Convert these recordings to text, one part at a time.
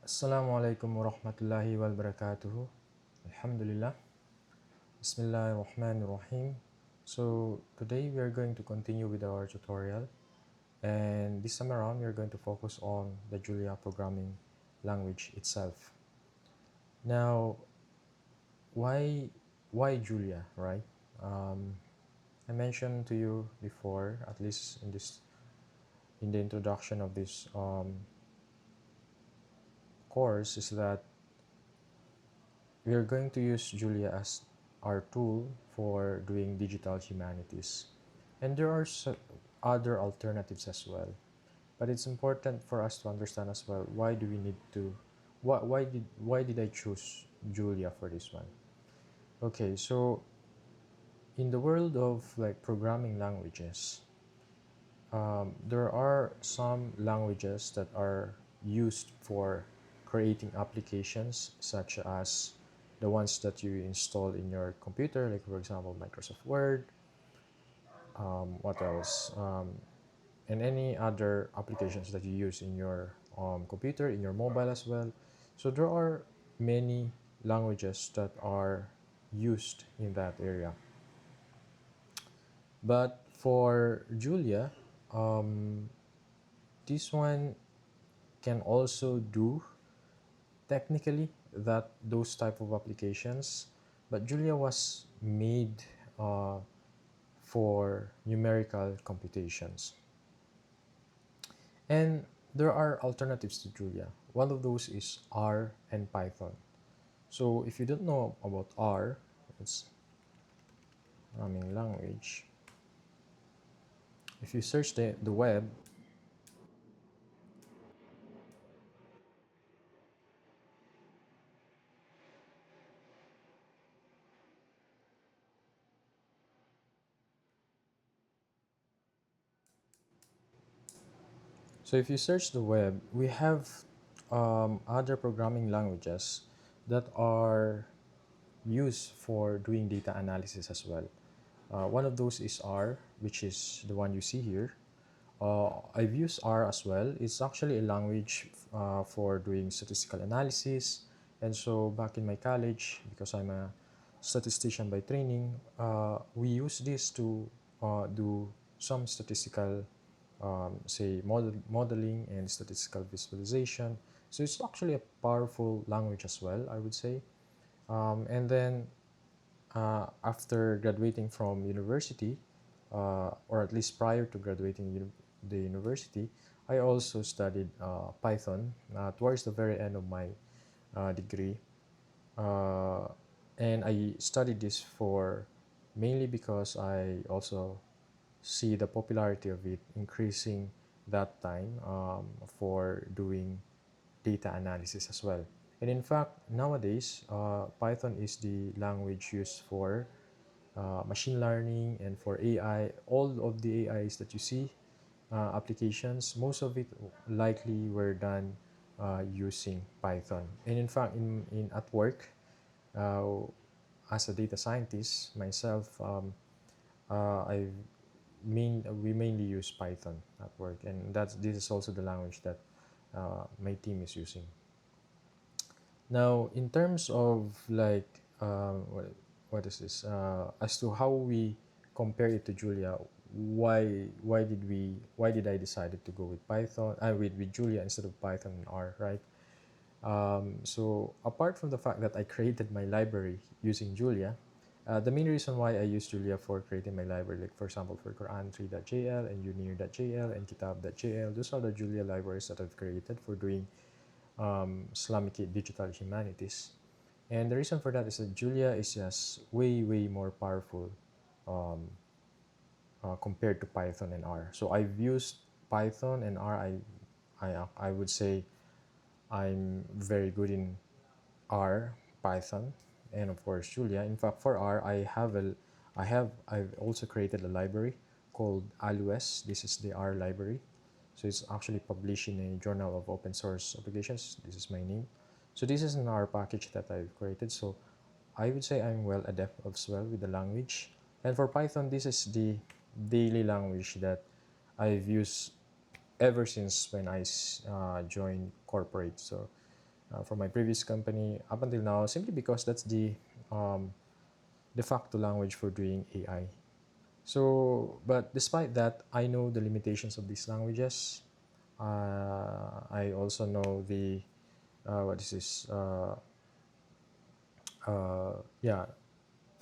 Assalamu alaikum warahmatullahi wabarakatuh. Alhamdulillah. Bismillahirrahmanirrahim. So today we are going to continue with our tutorial, and this time around we are going to focus on the Julia programming language itself. Now, why Julia, right? I mentioned to you before, at least in the introduction of this course, is that we are going to use Julia as our tool for doing digital humanities. And there are other alternatives as well. But it's important for us to understand as well, why do we need to why did I choose Julia for this one? Okay, so in the world of like programming languages, there are some languages that are used for creating applications such as the ones that you install in your computer, like for example Microsoft Word, what else, and any other applications that you use in your computer, in your mobile as well. So there are many languages that are used in that area. But for Julia, this one can also do technically that those type of applications, but Julia was made uh, for numerical computations. And there are alternatives to Julia. One of those is R and Python. So if you don't know about R, it's programming language. If you search the web, so if you search the web, we have other programming languages that are used for doing data analysis as well. One of those is R, which is the one you see here. I've used R as well. It's actually a language for doing statistical analysis. And so back in my college, because I'm a statistician by training, we use this to do some statistical, say, modeling and statistical visualization. So it's actually a powerful language as well, I would say. And then after graduating from university, or at least prior to graduating the university, I also studied Python towards the very end of my degree. Uh, and I studied this for mainly because I also see the popularity of it increasing that time for doing data analysis as well. And in fact, nowadays, Python is the language used for machine learning and for AI. All of the AIs that you see, applications, most of it likely were done using Python. And in fact, in at work, uh, as a data scientist myself, I we mainly use Python at work, and this is also the language that my team is using. Now, in terms of like what is this? As to how we compare it to Julia, why did I decided to go with Python? With Julia instead of Python and R, right? So apart from the fact that I created my library using Julia, the main reason why I use Julia for creating my library, like for example for Quran3.jl and Unir.jl and Kitab.jl, those are the Julia libraries that I've created for doing Islamic digital humanities. And the reason for that is that Julia is just way more powerful compared to Python and R. So I've used Python and R. I would say I'm very good in R, Python, and of course Julia. In fact, for R, I've also created a library called ALUS. This is the R library. So it's actually published in a journal of open source applications. This is my name. So this is an R package that I've created. So I would say I'm well adept as well with the language. And for Python, this is the daily language that I've used ever since when I joined corporate. So from my previous company up until now, simply because that's the um, de facto language for doing AI. So, but despite that, I know the limitations of these languages. I also know the what is this? Yeah,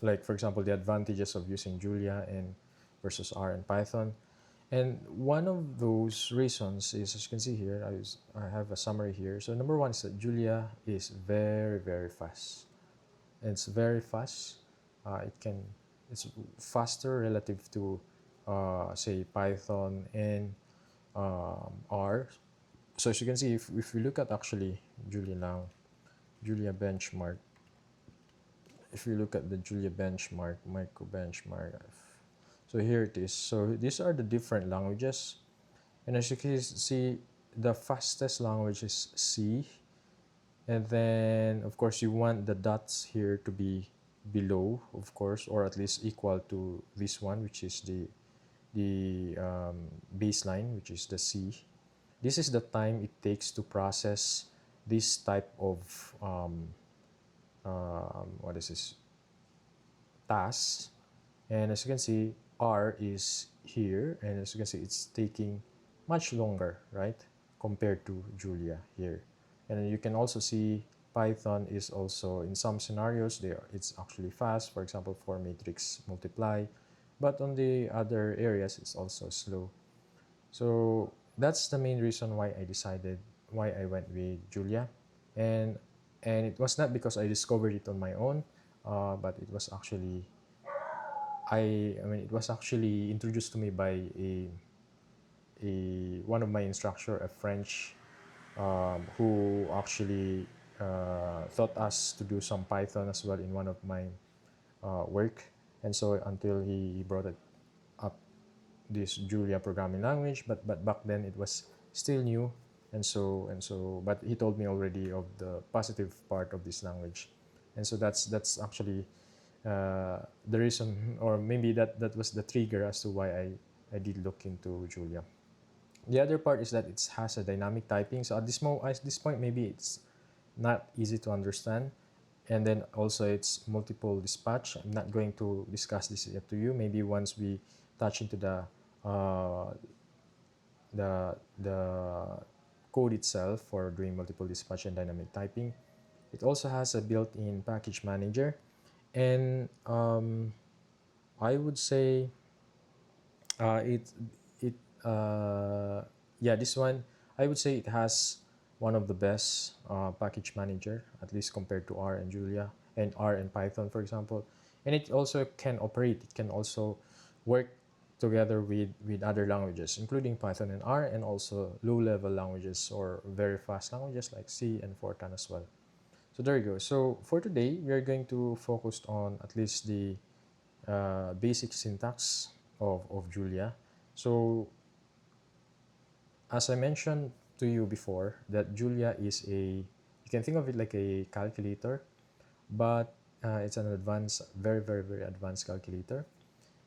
like for example, the advantages of using Julia and versus R and Python. And one of those reasons is, as you can see here, I have a summary here. So number one is that Julia is very, very fast. And it's very fast. It's faster relative to, say, Python and R. So as you can see, if we look at actually Julia now, Julia benchmark, if you look at the Julia benchmark, micro benchmark, so here it is. So these are the different languages. And as you can see, the fastest language is C. And then, of course, you want the dots here to be below, of course, or at least equal to this one, which is the baseline, which is the C. This is the time it takes to process this type of what is this, tasks. And as you can see, R is here, and as you can see, it's taking much longer, right, compared to Julia here. And you can also see Python is also, in some scenarios, it's actually fast, for example, for matrix multiply, but on the other areas, it's also slow. So that's the main reason why I went with Julia. And, and it was not because I discovered it on my own, but it was actually I mean, it was actually introduced to me by a one of my instructor, a French, who actually taught us to do some Python as well in one of my work. And so until he brought it up, this Julia programming language, but back then it was still new, but he told me already of the positive part of this language, and so that's actually the reason, or maybe that was the trigger as to why I did look into Julia. The other part is that it has a dynamic typing. So at this point, maybe it's not easy to understand, and then also it's multiple dispatch. I'm not going to discuss this yet to you. Maybe once we touch into uh, the code itself for doing multiple dispatch and dynamic typing. It also has a built-in package manager, and I would say it it yeah, this one, I would say it has one of the best package manager, at least compared to R and Julia and R and Python, for example. And it also can operate. It can also work together with other languages, including Python and R, and also low-level languages or very fast languages like C and Fortran as well. So there you go. So for today, we are going to focus on at least the basic syntax of Julia. So as I mentioned to you before, that Julia is you can think of it like a calculator, but it's an advanced, very, very, very advanced calculator.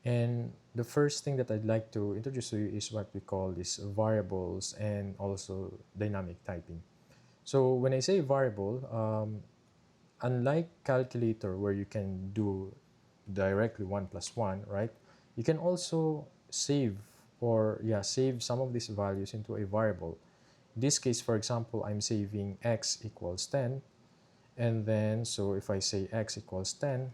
And the first thing that I'd like to introduce to you is what we call these variables and also dynamic typing. So when I say variable, unlike calculator where you can do directly 1 plus 1, right? You can also save some of these values into a variable. In this case, for example, I'm saving x equals 10, and then so if I say x equals 10,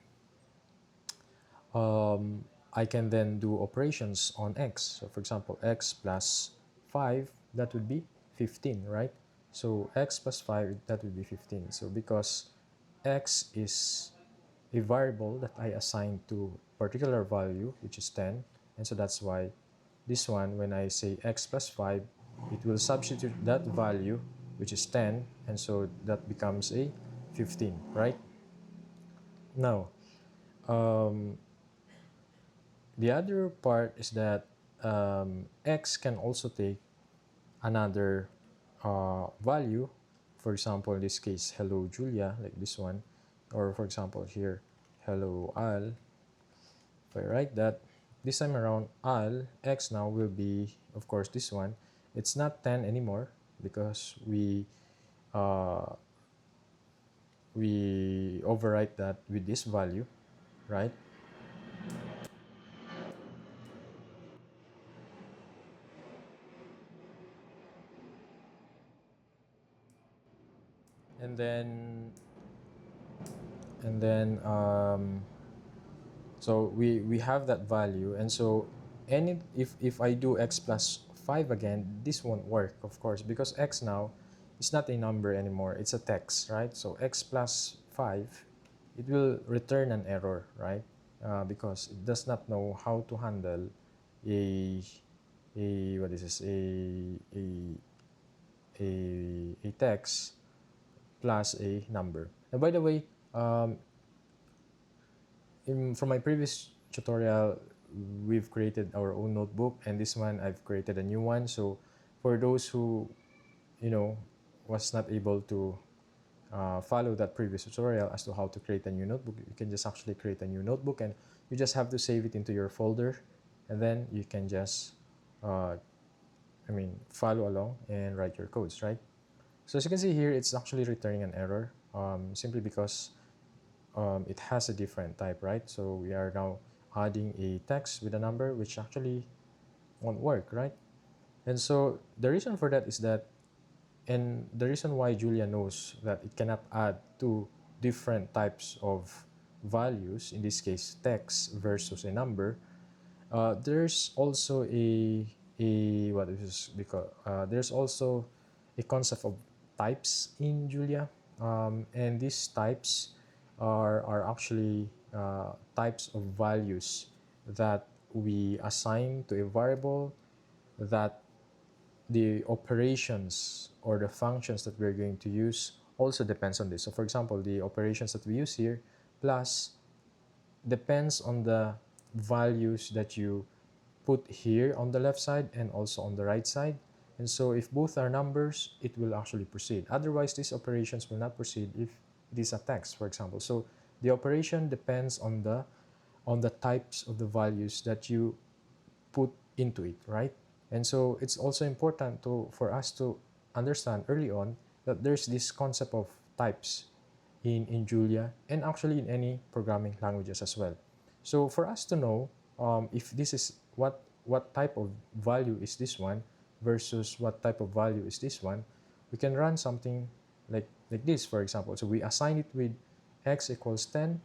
I can then do operations on x. So for example, x plus 5, that would be 15, right? So x plus 5, that would be 15. So because x is a variable that I assign to particular value, which is 10, and so that's why this one, when I say x plus 5, it will substitute that value, which is 10, and so that becomes a 15, right? Now, um, the other part is that x can also take another value. For example, in this case, hello Julia, like this one, or for example here, hello Al. If I write that, this time around, Al, x now will be, of course, this one. It's not 10 anymore because we uh, we overwrite that with this value, right? And then and then so we have that value, and so any if I do x plus 5 again, this won't work, of course, because x now is not a number anymore, it's a text, right? So x plus 5, it will return an error, right? Because it does not know how to handle a what is this, a text plus a number. And by the way, from my previous tutorial, we've created our own notebook, and this one I've created a new one. So for those who, you know, was not able to follow that previous tutorial as to how to create a new notebook, you can just actually create a new notebook, and you just have to save it into your folder, and then you can just, uh, follow along and write your codes, right? So as you can see here, it's actually returning an error, simply because it has a different type, right? So we are now adding a text with a number, which actually won't work, right? And so the reason for that is that, and the reason why Julia knows that it cannot add two different types of values, in this case text versus a number, there's also a what is because there's also a concept of types in Julia, and these types are actually types of values that we assign to a variable that the operations or the functions that we're going to use also depends on this. So for example, the operations that we use here plus depends on the values that you put here on the left side and also on the right side. And so if both are numbers, it will actually proceed. Otherwise, these operations will not proceed if it is a text, for example. So the operation depends on the types of the values that you put into it, right? And so it's also important for us to understand early on that there's this concept of types in Julia, and actually in any programming languages as well. So for us to know if this is what type of value is this one versus what type of value is this one, we can run something like this, for example. So we assign it with x equals 10,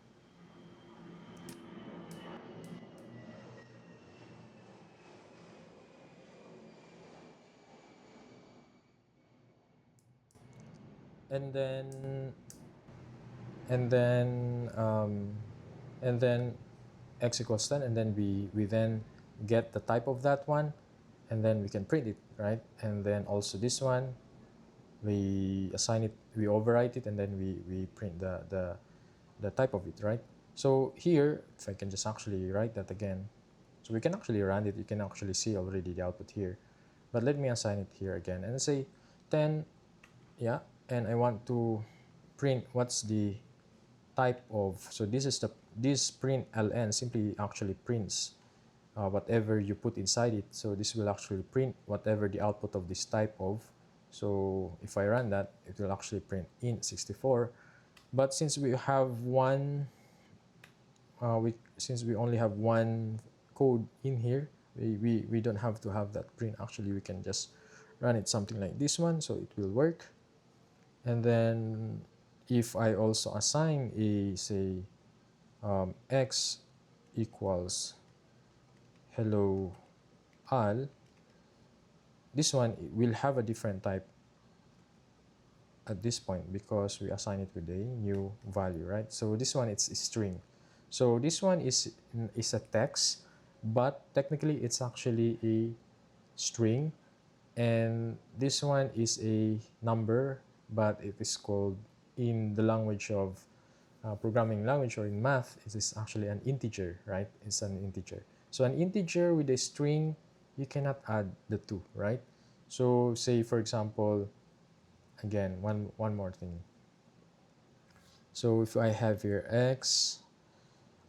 and then and then um, and then x equals 10, and then we then get the type of that one, and then we can print it, right? And then also this one, we assign it, we overwrite it, and then we print the type of it, right? So here, if I can just actually write that again, so we can actually run it, you can actually see already the output here. But let me assign it here again and say 10, yeah, and I want to print what's the type of, so this is this print ln simply actually prints whatever you put inside it. So this will actually print whatever the output of this type of. So if I run that, it will actually print int 64. But since we have since we only have one code in here, we don't have to have that print. Actually, we can just run it something like this one, so it will work. And then if I also assign a, say, x equals hello al, this one will have a different type at this point because we assign it with a new value, right? So this one, it's a string. So this one is a text, but technically it's actually a string, and this one is a number, but it is called, in the language of programming language or in math, it is actually an integer, right? It's an integer. So an integer with a string, you cannot add the two, right? So say for example, again, one more thing. So if I have here x,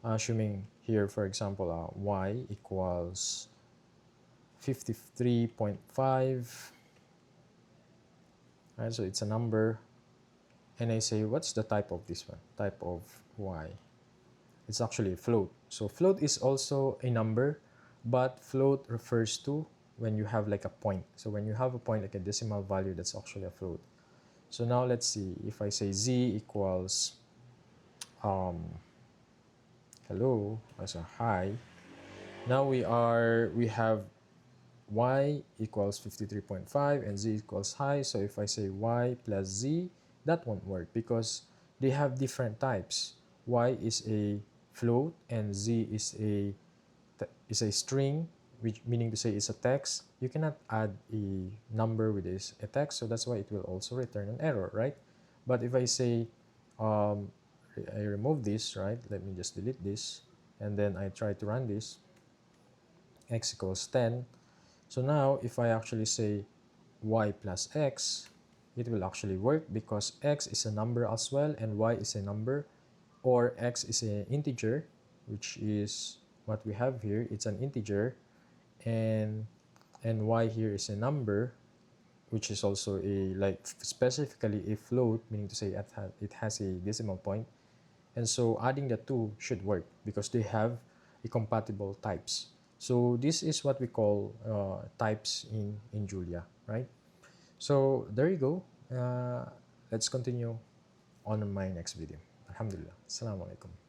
assuming here for example y equals 53.5, right? So it's a number, and I say, what's the type of this one? Type of y. It's actually a float. So float is also a number, but float refers to when you have like a point. So when you have a point like a decimal value, that's actually a float. So now let's see, if I say z equals hello as a hi, now we have y equals 53.5 and z equals hi. So if I say y plus z, that won't work because they have different types. Y is a float and z is a string, which meaning to say it's a text. You cannot add a number with this a text, so that's why it will also return an error, right? But if I say um, I remove this, right? Let me just delete this, and then I try to run this. X equals 10. So now if I actually say y plus x, it will actually work because x is a number as well and y is a number, or x is an integer, which is what we have here. It's an integer, and y here is a number, which is also a like specifically a float, meaning to say it has a decimal point. And so adding the two should work because they have a compatible types. So this is what we call types in Julia, right? So there you go. Let's continue on my next video. Alhamdulillah. Assalamu alaikum.